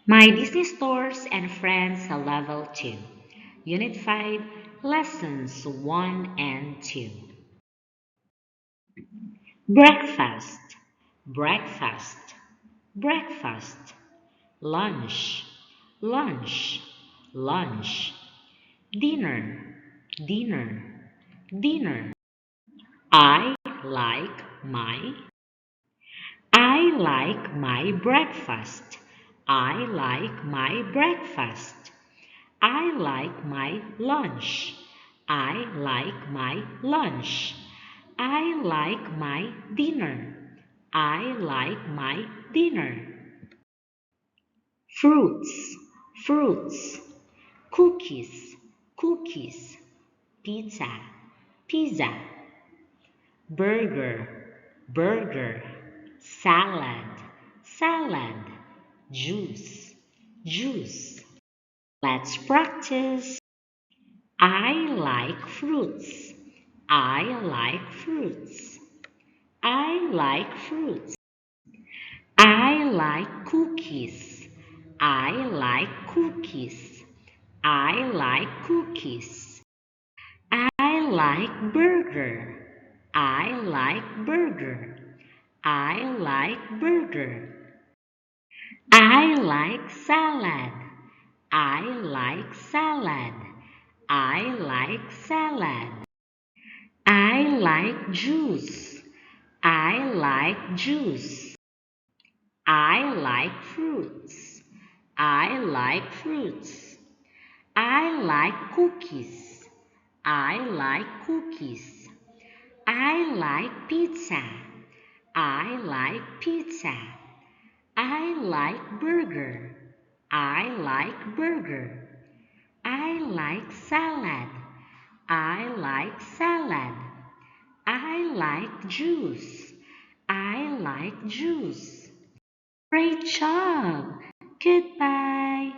My Disney Stores and Friends Level 2, Unit 5, Lessons 1 and 2. Breakfast, breakfast, breakfast. Lunch, lunch, lunch. Dinner, dinner, dinner. I like my I like my breakfast. I like my breakfast. I like my lunch. I like my lunch. I like my dinner. I like my dinner. Fruits, fruits. Cookies, cookies. Pizza, pizza. Burger, burger. Salad, salad. Juice, juice. Let's practice. I like fruits. I like fruits. I like fruits. I like cookies. I like cookies. I like cookies. I like burger. I like burger. I like burger. I like salad. I like salad. I like salad. I like juice. I like juice. I like fruits. I like fruits. I like cookies. I like cookies. I like pizza. I like pizza. I like burger. I like burger. I like salad. I like salad. I like juice. I like juice. Great job. Goodbye.